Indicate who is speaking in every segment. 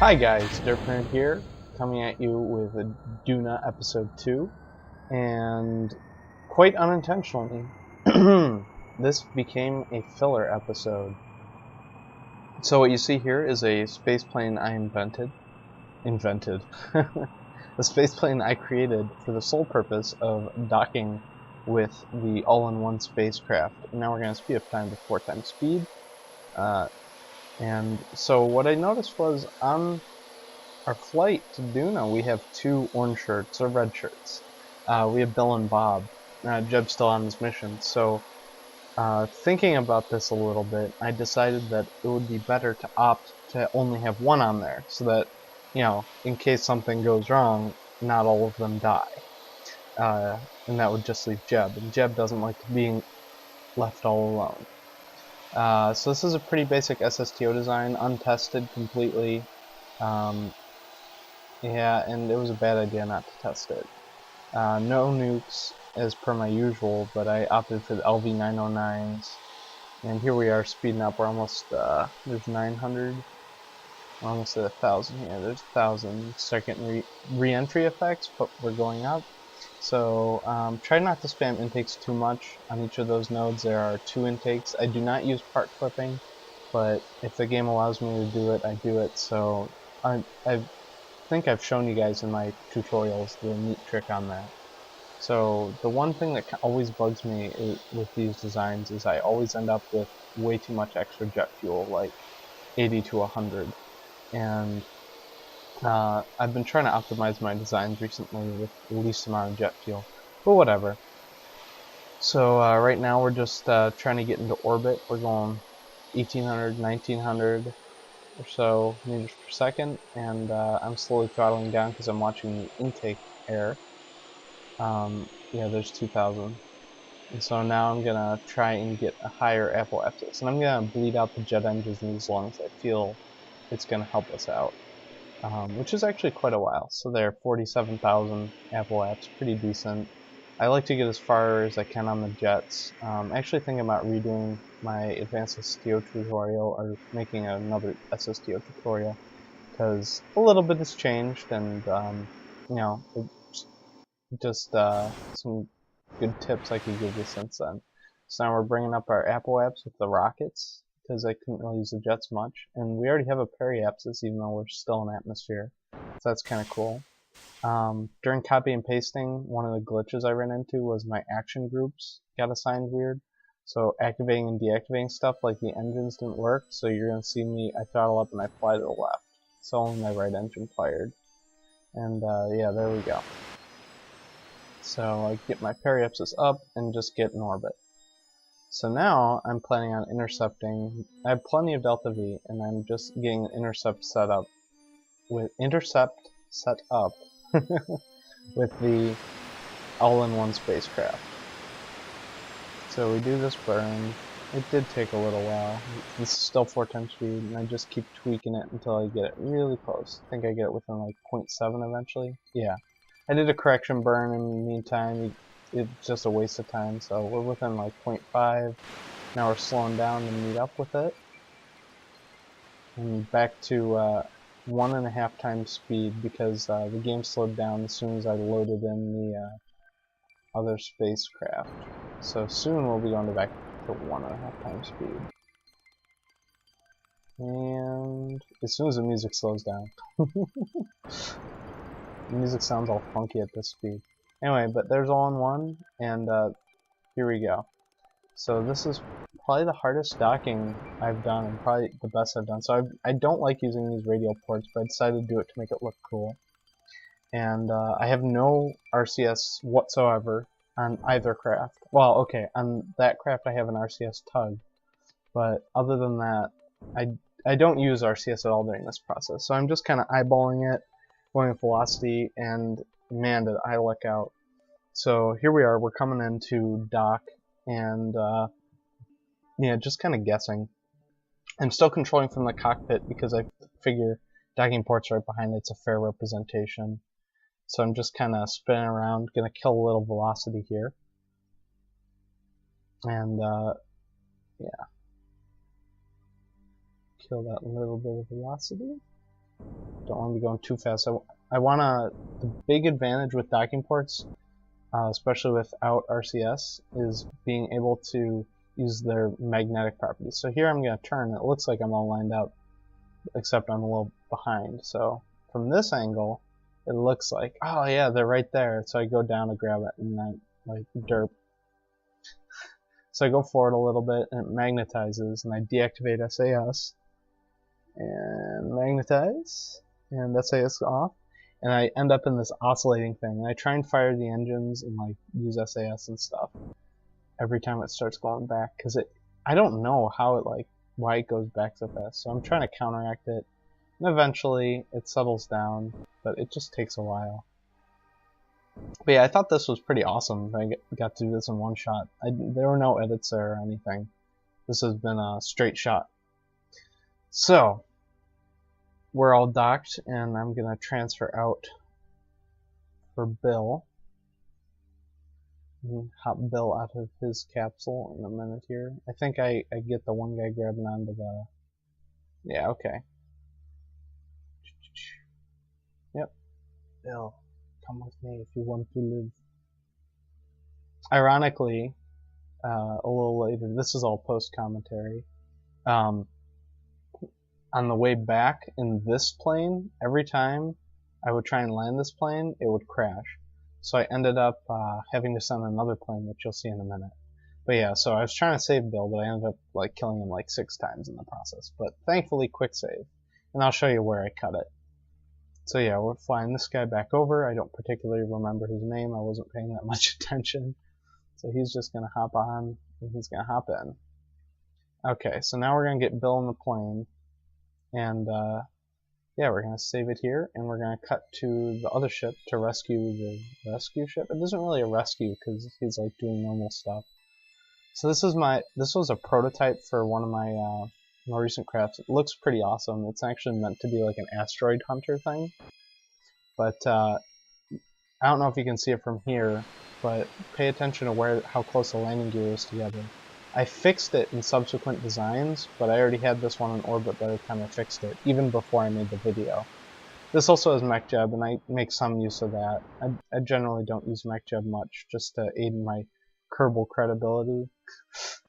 Speaker 1: Hi guys, Dirtnerd here, coming at you with a Duna episode 2, and quite unintentionally, this became a filler episode. So what you see here is a spaceplane I invented, a spaceplane I created for the sole purpose of docking with the all-in-one spacecraft. Now we're going to speed up time to 4 times speed, and so what I noticed was on our flight to Duna, we have 2 orange shirts, or red shirts. We have Bill and Bob. Jeb's still on his mission, so thinking about this a little bit, I decided that it would be better to opt to only have one on there, so that, you know, in case something goes wrong, not all of them die. And that would just leave Jeb, and Jeb doesn't like being left all alone. So this is a pretty basic SSTO design, untested completely. Yeah, and it was a bad idea not to test it. No nukes, as per my usual, but I opted for the LV909s. And here we are speeding up. We're almost, there's 900. We're almost at 1,000 here. There's 1,000 second re-entry effects, but we're going up. So try not to spam intakes too much. On each of those nodes there are 2 intakes. I do not use part clipping, but if the game allows me to do it, I do it. So I think I've shown you guys in my tutorials the neat trick on that. So the one thing that always bugs me with these designs is I always end up with way too much extra jet fuel, like 80 to 100. And I've been trying to optimize my designs recently with the least amount of jet fuel, but whatever. So right now we're just trying to get into orbit. We're going 1800, 1900 or so meters per second, and I'm slowly throttling down because I'm watching the intake air. Yeah, there's 2,000. And so now I'm gonna try and get a higher apoapsis, and I'm gonna bleed out the jet engines in these lungs. I feel it's gonna help us out, which is actually quite a while. So there, 47,000 apoaps, pretty decent. I like to get as far as I can on the jets. Actually thinking about redoing my advanced SSTO tutorial, or making another SSTO tutorial, because a little bit has changed, and you know, just some good tips I could give you since then. So now we're bringing up our apoaps with the rockets, because I couldn't really use the jets much, and we already have a periapsis even though we're still in atmosphere, so that's kind of cool. During copy and pasting, one of the glitches I ran into was my action groups got assigned weird. So activating and deactivating stuff like the engines didn't work, so you're going to see me, I throttle up and I fly to the left. So only my right engine fired. And yeah, there we go. So I get my periapsis up and just get in orbit. So now I'm planning on intercepting. I have plenty of delta V, and I'm just getting an intercept set up with with the all-in-one spacecraft. So we do this burn. It did take a little while. This is still 4 times speed, and I just keep tweaking it until I get it really close. I think I get it within like 0.7 eventually. Yeah. I did a correction burn in the meantime. It's just a waste of time, so we're within like 0.5. Now we're slowing down to meet up with it. And back to 1.5 times speed, because the game slowed down as soon as I loaded in the other spacecraft. So soon we'll be going back to 1.5 times speed. And as soon as the music slows down. The music sounds all funky at this speed. Anyway, but there's all-in-one, and here we go. So this is probably the hardest docking I've done, and probably the best I've done. So I don't like using these radial ports, but I decided to do it to make it look cool. And I have no RCS whatsoever on either craft. Well, okay, on that craft I have an RCS tug, but other than that, I don't use RCS at all during this process. So I'm just kind of eyeballing it, going with velocity, and man, did I luck out. So here we are, we're coming into dock, and yeah, just kind of guessing. I'm still controlling from the cockpit because I figure docking ports right behind it's a fair representation. So I'm just kind of spinning around, gonna kill a little velocity here. And yeah, kill that little bit of velocity. Don't want to be going too fast. I want the big advantage with docking ports, especially without RCS, is being able to use their magnetic properties. So here I'm going to turn. It looks like I'm all lined up, except I'm a little behind. So from this angle, it looks like, oh yeah, they're right there. So I go down to grab it, and then like derp. So I go forward a little bit, and it magnetizes, and I deactivate SAS, and magnetize, and SAS off, and I end up in this oscillating thing. And I try and fire the engines and like use SAS and stuff every time it starts going back, because I don't know how it why it goes back so fast. So I'm trying to counteract it, and eventually it settles down, but it just takes a while. But yeah, I thought this was pretty awesome. I got to do this in one shot. There were no edits there or anything. This has been a straight shot. So we're all docked, and I'm gonna transfer out for Bill. Hop Bill out of his capsule in a minute here. I think I get the one guy grabbing onto the... Yeah, okay. Yep. Bill, come with me if you want to live. Ironically, a little later, this is all post-commentary, on the way back in this plane, every time I would try and land this plane, it would crash. So I ended up having to send another plane, which you'll see in a minute. But yeah, so I was trying to save Bill, but I ended up like killing him like 6 times in the process. But thankfully, quick save. And I'll show you where I cut it. So yeah, we're flying this guy back over. I don't particularly remember his name. I wasn't paying that much attention. So he's just going to hop on, and he's going to hop in. Okay, so now we're going to get Bill in the plane. And yeah, we're going to save it here, and we're going to cut to the other ship to rescue the rescue ship. It isn't really a rescue because he's like doing normal stuff. So this was a prototype for one of my more recent crafts. It looks pretty awesome. It's actually meant to be like an asteroid hunter thing. But I don't know if you can see it from here, but pay attention to how close the landing gear is together. I fixed it in subsequent designs, but I already had this one in orbit by the time I fixed it, even before I made the video. This also has MechJeb, and I make some use of that. I generally don't use MechJeb much, just to aid in my Kerbal credibility.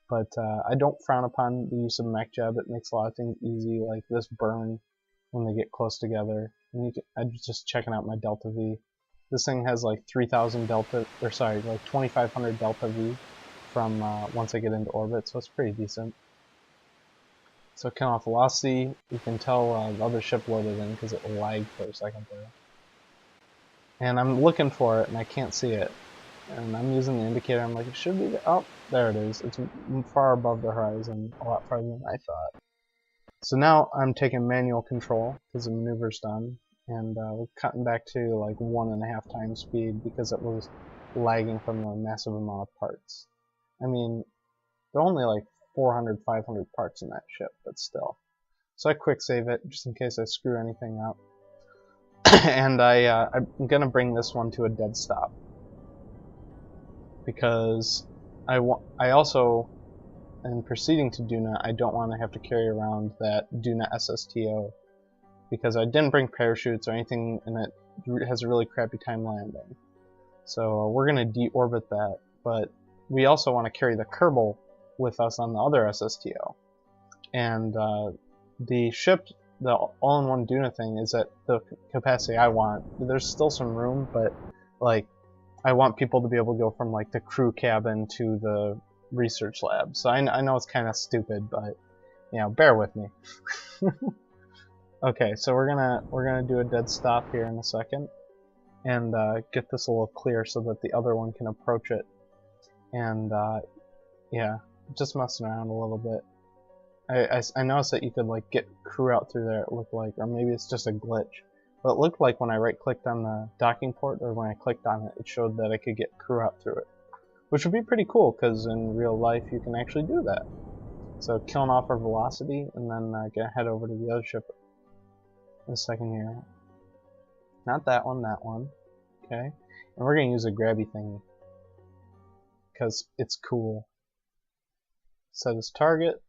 Speaker 1: But I don't frown upon the use of MechJeb. It makes a lot of things easy, like this burn when they get close together. And I'm just checking out my Delta V. This thing has like 3,000 Delta, or sorry, like 2,500 Delta V from once I get into orbit, so it's pretty decent. So count off velocity, you can tell the other ship loaded in because it lagged for a second there. And I'm looking for it and I can't see it. And I'm using the indicator, I'm like, it should be there. Oh, there it is. It's far above the horizon, a lot farther than I thought. So now I'm taking manual control because the maneuver's done. And we're cutting back to like 1.5 times speed because it was lagging from the massive amount of parts. I mean, there are only like 400, 500 parts in that ship, but still. So I quick save it, just in case I screw anything up. And I'm gonna bring this one to a dead stop. Because I also, in proceeding to Duna, I don't want to have to carry around that Duna SSTO. Because I didn't bring parachutes or anything, and it has a really crappy time landing. So we're gonna deorbit that, but we also want to carry the Kerbal with us on the other SSTO. And the ship, the all-in-one Duna thing, is at the capacity I want. There's still some room, but like I want people to be able to go from like the crew cabin to the research lab. So I know it's kind of stupid, but you know, bear with me. Okay, so we're gonna do a dead stop here in a second, and get this a little clear so that the other one can approach it. And yeah, just messing around a little bit. I noticed that you could like get crew out through there, it looked like, or maybe it's just a glitch. But it looked like when I right-clicked on the docking port, or when I clicked on it, it showed that I could get crew out through it. Which would be pretty cool, because in real life you can actually do that. So killing off our velocity, and then gonna head over to the other ship in a second here. Not that one, that one. Okay. And we're gonna use a grabby thingy. Because it's cool. Set as target.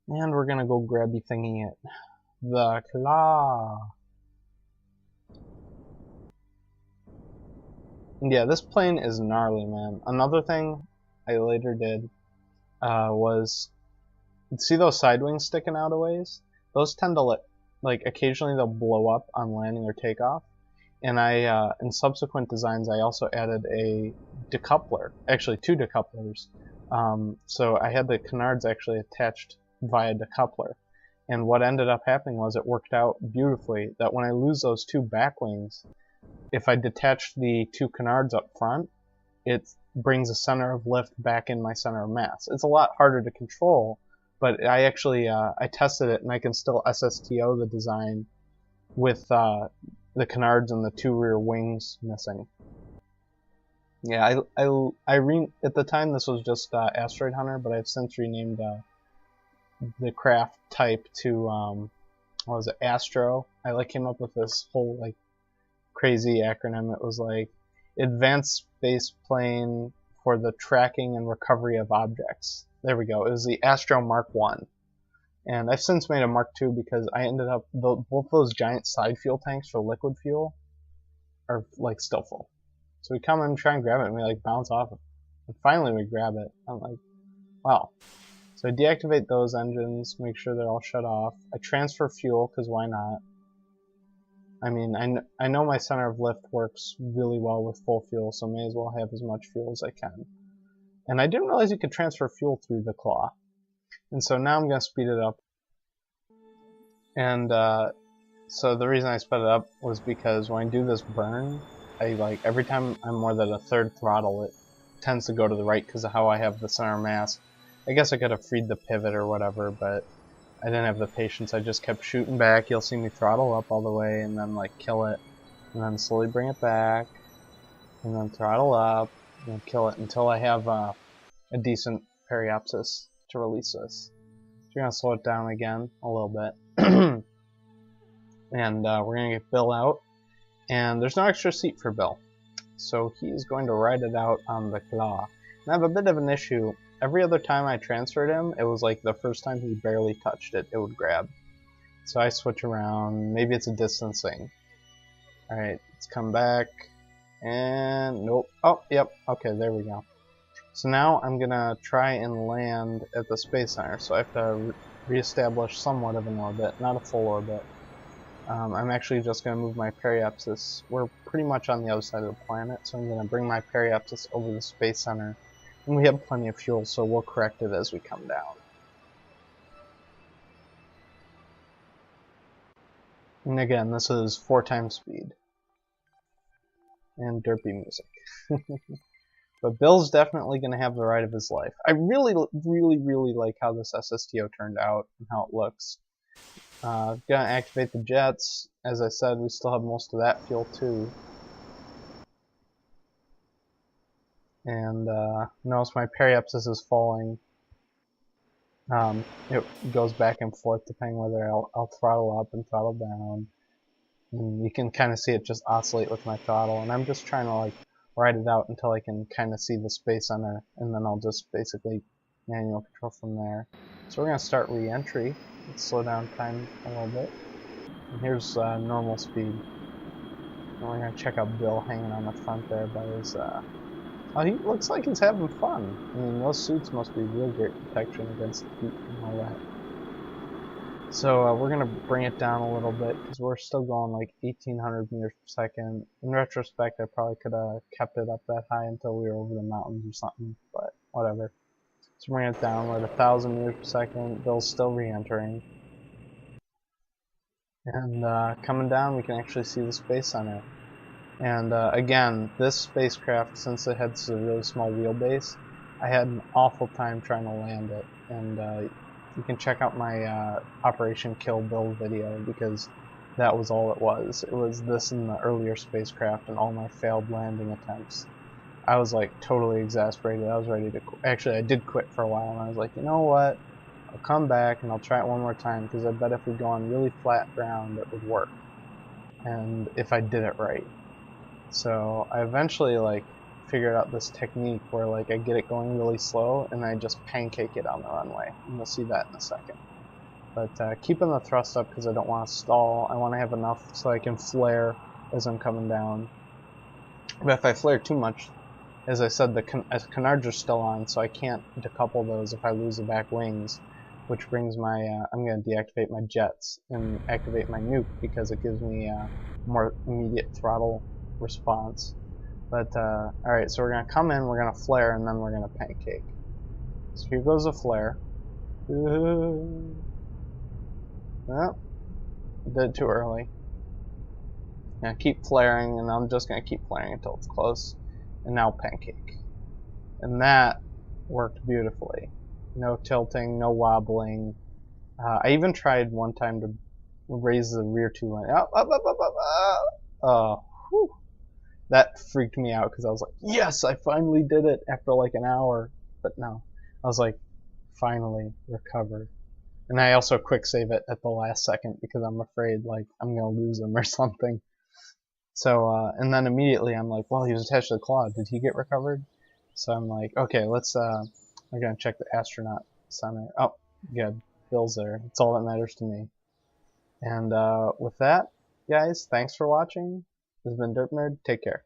Speaker 1: And we're gonna go grabby thingy it. the claw. Yeah, this plane is gnarly, man. Another thing I later did was, see those side wings sticking out a ways? Those tend to like occasionally they'll blow up on landing or takeoff. And I, in subsequent designs, I also added a decoupler, actually 2 decouplers. So I had the canards actually attached via decoupler. And what ended up happening was it worked out beautifully that when I lose those 2 back wings, if I detach the 2 canards up front, it brings the center of lift back in my center of mass. It's a lot harder to control, but I actually, I tested it and I can still SSTO the design with, the canards and the 2 rear wings missing. Yeah, at the time this was just Asteroid Hunter, but I've since renamed the craft type to what was it, Astro. I came up with this whole like crazy acronym. It was like Advanced Space Plane for the Tracking and Recovery of Objects. There we go. It was the Astro Mark 1. And I've since made a Mark II because I ended up, both those giant side fuel tanks for liquid fuel are like still full. So we come and try and grab it and we like bounce off it. And finally we grab it. I'm like, wow. So I deactivate those engines, make sure they're all shut off. I transfer fuel because why not? I mean, I know my center of lift works really well with full fuel, so may as well have as much fuel as I can. And I didn't realize you could transfer fuel through the claw. And so now I'm going to speed it up. And so the reason I sped it up was because when I do this burn, every time I'm more than a third throttle, it tends to go to the right because of how I have the center mass. I guess I could have freed the pivot or whatever, but I didn't have the patience. I just kept shooting back. You'll see me throttle up all the way and then like kill it, and then slowly bring it back, and then throttle up, and kill it until I have a decent periapsis to release this. So you're going to slow it down again a little bit. And we're going to get Bill out. And there's no extra seat for Bill. So he's going to ride it out on the claw. And I have a bit of an issue. Every other time I transferred him, it was like the first time he barely touched it, it would grab. So I switch around. Maybe it's a distance thing. Alright, let's come back. And nope. Oh, yep. Okay, there we go. So now I'm gonna try and land at the Space Center, so I have to reestablish somewhat of an orbit, not a full orbit. I'm actually just gonna move my periapsis. We're pretty much on the other side of the planet, so I'm gonna bring my periapsis over the Space Center. And we have plenty of fuel, so we'll correct it as we come down. And again, this is 4 times speed. And derpy music. But Bill's definitely going to have the ride of his life. I really like how this SSTO turned out and how it looks. Gonna activate the jets. As I said, we still have most of that fuel too. And notice my periapsis is falling. It goes back and forth depending whether I'll throttle up and throttle down. And you can kind of see it just oscillate with my throttle. And I'm just trying to like ride it out until I can kind of see the Space Center, and then I'll just basically manual control from there. So we're going to start re-entry. Let's slow down time a little bit. And here's normal speed. And we're going to check out Bill hanging on the front there by his... Oh, he looks like he's having fun. I mean, those suits must be real great protection against heat and all that. So we're going to bring it down a little bit because we're still going like 1800 meters per second. In retrospect, I probably could have kept it up that high until we were over the mountains or something, but whatever. So bring it down. We're at 1000 meters per second. Bill's still re-entering. And coming down, we can actually see the Space Center. And again, this spacecraft, since it has a really small wheelbase, I had an awful time trying to land it. And you can check out my Operation Kill Bill video because that was all it was. It was this and the earlier spacecraft and all my failed landing attempts. I was like totally exasperated. I was ready to quit. Actually, I did quit for a while, and I was like, you know what? I'll come back and I'll try it one more time because I bet if we go on really flat ground, it would work. And if I did it right. So I eventually like figured out this technique where like I get it going really slow and I just pancake it on the runway. And you'll see that in a second. But keeping the thrust up because I don't want to stall. I want to have enough so I can flare as I'm coming down. But if I flare too much, as I said, the canards are still on, so I can't decouple those if I lose the back wings, which brings my, I'm going to deactivate my jets and activate my nuke because it gives me more immediate throttle response. But, alright, so we're going to come in, we're going to flare, and then we're going to pancake. So here goes a flare. Oh, did it too early. Gonna keep flaring, and I'm just gonna keep flaring until it's close. And now pancake. And that worked beautifully. No tilting, no wobbling. I even tried one time to raise the rear two line. Up, up, up, up, up, up. Whew. That freaked me out because I was like, yes, I finally did it after like an hour. But no, I was like, finally recovered. And I also quick save it at the last second because I'm afraid like I'm gonna lose him or something. So and then immediately I'm like, well, he was attached to the claw. Did he get recovered? So I'm like, okay, let's I'm gonna check the astronaut center. Oh, good, Bill's there. That's all that matters to me. And with that, guys, thanks for watching. This has been Derp Nerd. Take care.